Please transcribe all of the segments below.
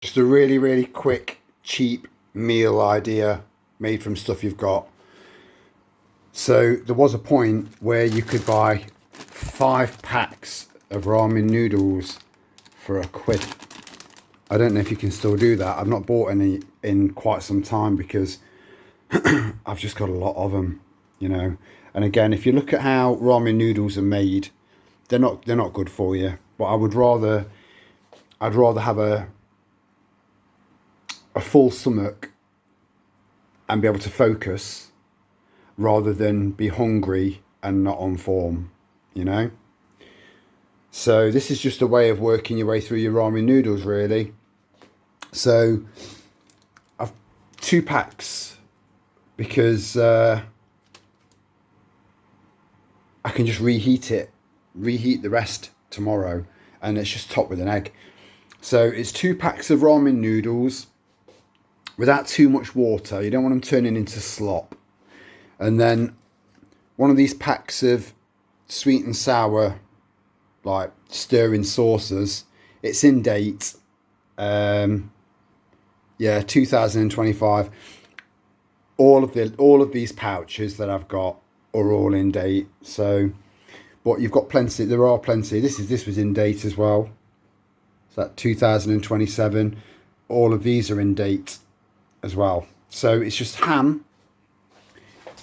Just a really, really quick, cheap meal idea made from stuff you've got. So there was a point where you could buy 5 packs of ramen noodles for £1. I don't know if you can still do that. I've not bought any in quite some time because I've just got a lot of them, you know. And again, if you look at how ramen noodles are made, they're not good for you. But I'd rather have a full stomach and be able to focus rather than be hungry and not on form, you know. So this is just a way of working your way through your ramen noodles, really. So I've 2 packs because I can just reheat the rest tomorrow, and it's just topped with an egg. So it's 2 packs of ramen noodles without too much water. You don't want them turning into slop. And then one of these packs of sweet and sour, like stirring sauces. It's in date. 2025. All of these pouches that I've got are all in date. So, but you've got plenty. There are plenty. This was in date as well. So that 2027. All of these are in date as well. So it's just ham,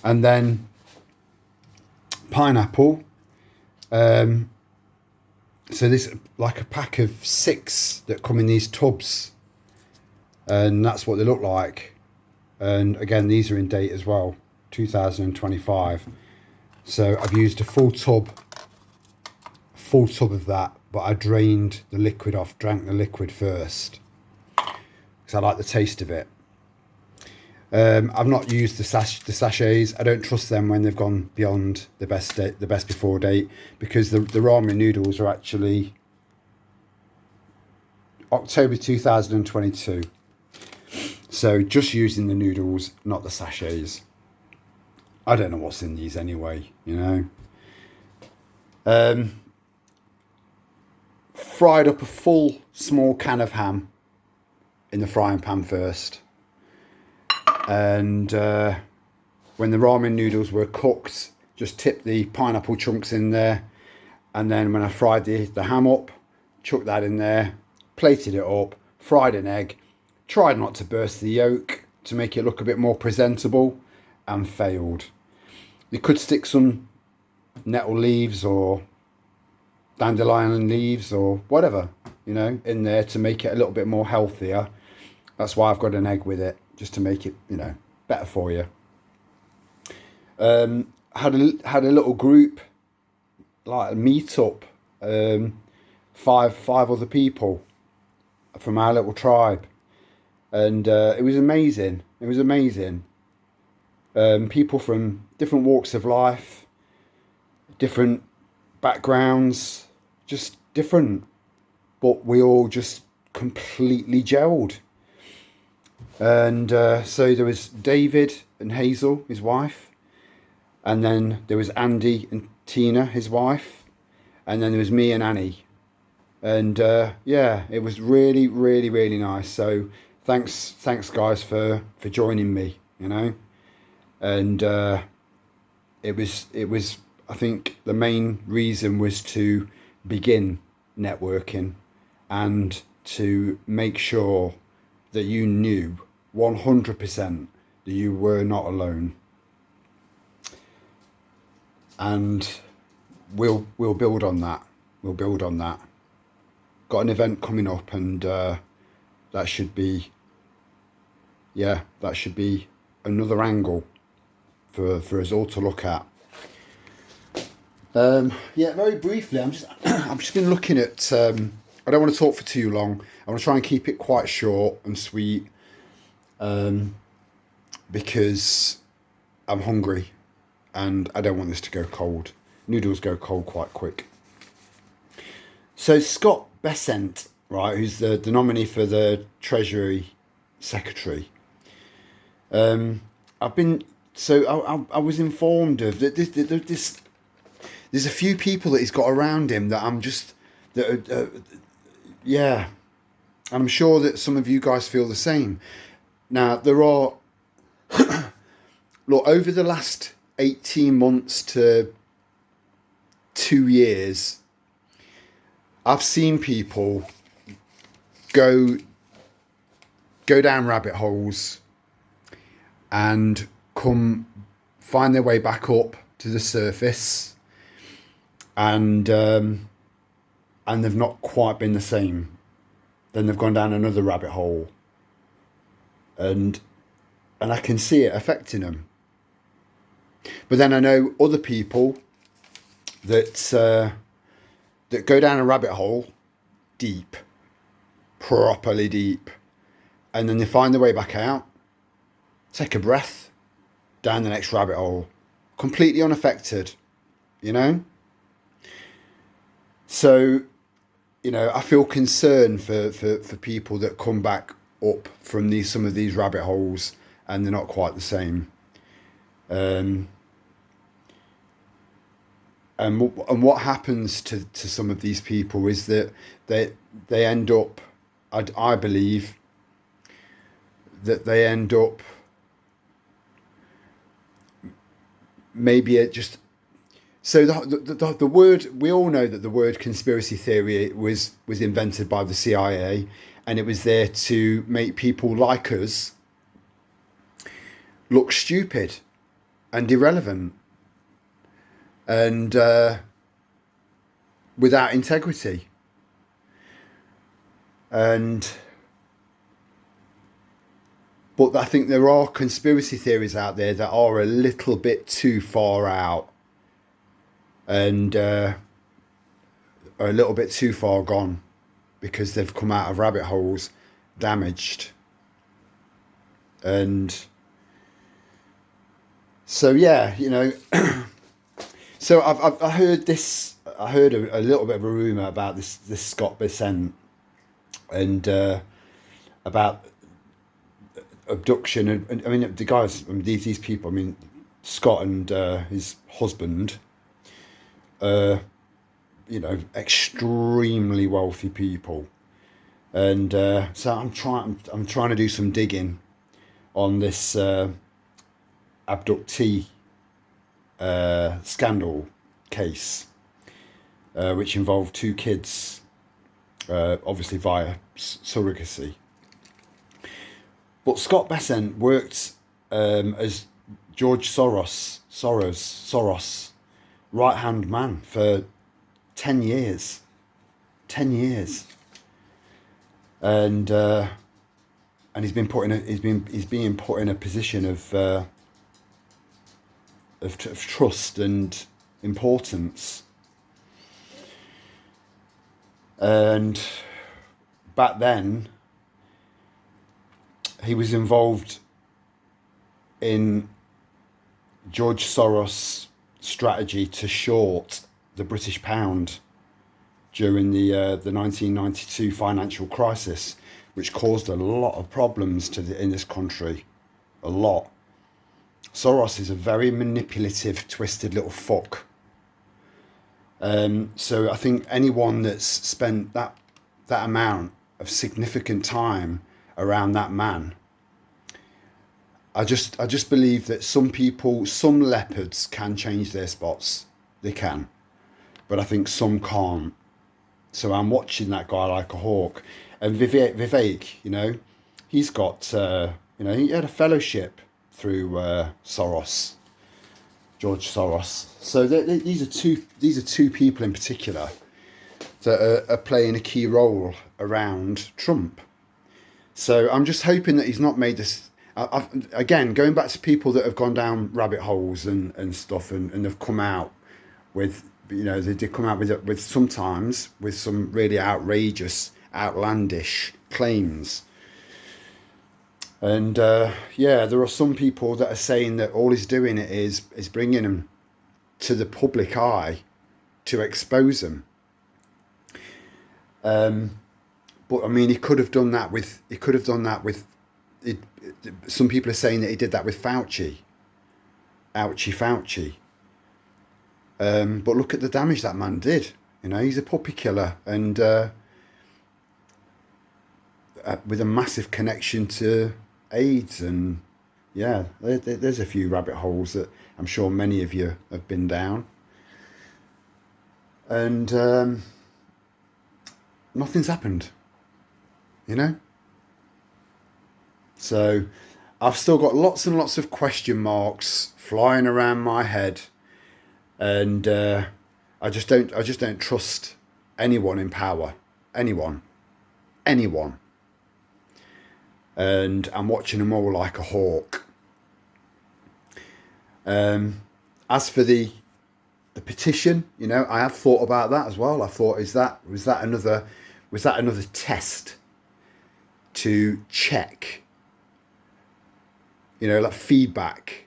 and then pineapple. So this like a pack of 6 that come in these tubs, and that's what they look like. And again, these are in date as well, 2025. So I've used a full tub of that, but I drained the liquid off, drank the liquid first, because I like the taste of it. I've not used the sachets. I don't trust them when they've gone beyond the best before date, because the ramen noodles are actually October 2022. So just using the noodles, not the sachets. I don't know what's in these anyway, you know. Fried up a full small can of ham in the frying pan first. And when the ramen noodles were cooked, just tip the pineapple chunks in there. And then when I fried the ham up, chucked that in there, plated it up, fried an egg, tried not to burst the yolk to make it look a bit more presentable, and failed. You could stick some nettle leaves or dandelion leaves or whatever, you know, in there to make it a little bit more healthier. That's why I've got an egg with it, just to make it, you know, better for you. Had a little group, like a meet up, 5 other people from our little tribe, and it was amazing. It was amazing. People from different walks of life, different backgrounds, just different, but we all just completely gelled. And so there was David and Hazel, his wife, and then there was Andy and Tina, his wife, and then there was me and Annie. And yeah, it was really, really, really nice. So thanks guys for joining me, you know. And it was I think the main reason was to begin networking and to make sure that you knew 100% that you were not alone. And we'll build on that. We'll build on that. Got an event coming up, and that should be another angle for us all to look at. Yeah, very briefly, I've just been looking at. I don't want to talk for too long. I want to try and keep it quite short and sweet, because I'm hungry, and I don't want this to go cold. Noodles go cold quite quick. So Scott Bessent, right, who's the nominee for the Treasury Secretary. I was informed of that. There's a few people that he's got around him that I'm just, yeah. And I'm sure that some of you guys feel the same. Now, there are, look, over the last 18 months to 2 years, I've seen people go down rabbit holes and find their way back up to the surface, and they've not quite been the same. Then they've gone down another rabbit hole, and I can see it affecting them. But then I know other people that go down a rabbit hole deep, properly deep, and then they find their way back out, take a breath, down the next rabbit hole, completely unaffected, you know? So, you know, I feel concerned for people that come back up from some of these rabbit holes and they're not quite the same. And what happens to some of these people is that they end up, I believe, that they end up maybe just... So the word, we all know that the word conspiracy theory was invented by the CIA, and it was there to make people like us look stupid and irrelevant and without integrity. But I think there are conspiracy theories out there that are a little bit too far out and are a little bit too far gone, because they've come out of rabbit holes damaged. And so, yeah, you know, so I heard this, I heard a little bit of a rumour about this Scott Bessent and about abduction. And I mean, the guys, I mean, these people, I mean, Scott and his husband, you know, extremely wealthy people, and so I'm trying to do some digging on this abductee scandal case, which involved two kids, obviously via surrogacy. But Scott Bessent worked as George Soros' right-hand man for 10 years. 10 years. And he's being put in a position of trust and importance. And back then, he was involved in George Soros' strategy to short the British pound during the 1992 financial crisis, which caused a lot of problems in this country. A lot. Soros is a very manipulative, twisted little fuck. So I think anyone that's spent that amount of significant time around that man, I just believe that some leopards can change their spots. They can. But I think some can't. So I'm watching that guy like a hawk. And Vivek, you know, he's got, you know, he had a fellowship through Soros, George Soros. So these are two people in particular that are playing a key role around Trump. So I'm just hoping that he's not made this... again, going back to people that have gone down rabbit holes and stuff and have come out with, you know, they did come out with sometimes with some really outrageous, outlandish claims. And yeah, there are some people that are saying that all he's doing is bringing them to the public eye to expose them. But I mean, he could have done that with. Some people are saying that he did that with Fauci. Ouchie Fauci. But look at the damage that man did. You know, he's a puppy killer, and with a massive connection to AIDS. And yeah, there's a few rabbit holes that I'm sure many of you have been down. And nothing's happened, you know? So I've still got lots and lots of question marks flying around my head. And I just don't trust anyone in power. Anyone. And I'm watching them all like a hawk. As for the petition, you know, I have thought about that as well. I thought, was that another test to check, you know, like feedback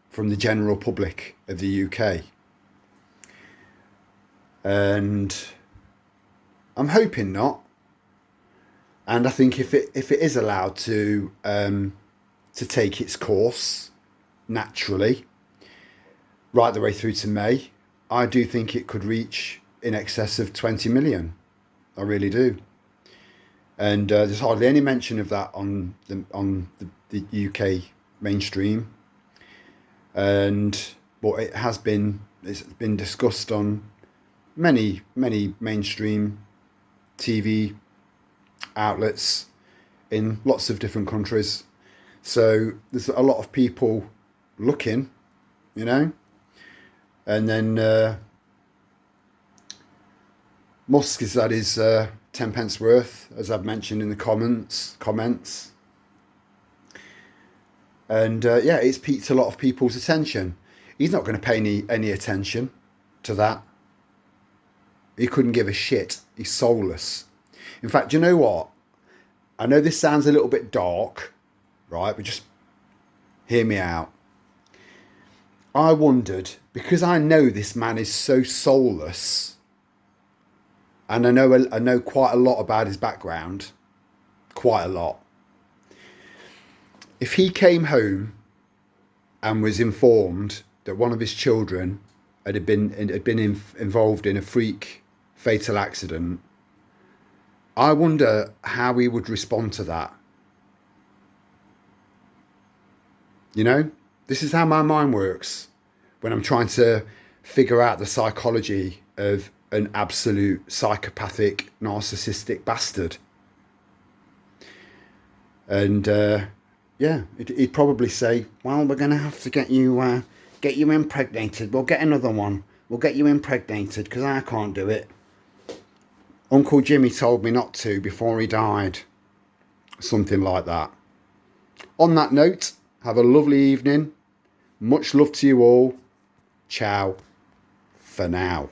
from the general public of the UK? And I'm hoping not. And I think if it is allowed to take its course naturally, right the way through to May, I do think it could reach in excess of 20 million. I really do. And there's hardly any mention of that on the UK mainstream. But it's been discussed on many mainstream TV outlets in lots of different countries. So there's a lot of people looking, you know. And then Musk is at his 10 pence worth, as I've mentioned in the comments. And yeah, it's piqued a lot of people's attention. He's not going to pay any attention to that. He couldn't give a shit. He's soulless. In fact, do you know what? I know this sounds a little bit dark, right? But just hear me out. I wondered, because I know this man is so soulless, and I know quite a lot about his background, quite a lot. If he came home and was informed that one of his children had been involved in a freak fatal accident, I wonder how he would respond to that. You know, this is how my mind works when I'm trying to figure out the psychology of an absolute psychopathic, narcissistic bastard. And yeah, he'd probably say, well, we're going to have to get you impregnated. We'll get another one. We'll get you impregnated because I can't do it. Uncle Jimmy told me not to before he died. Something like that. On that note, have a lovely evening. Much love to you all. Ciao for now.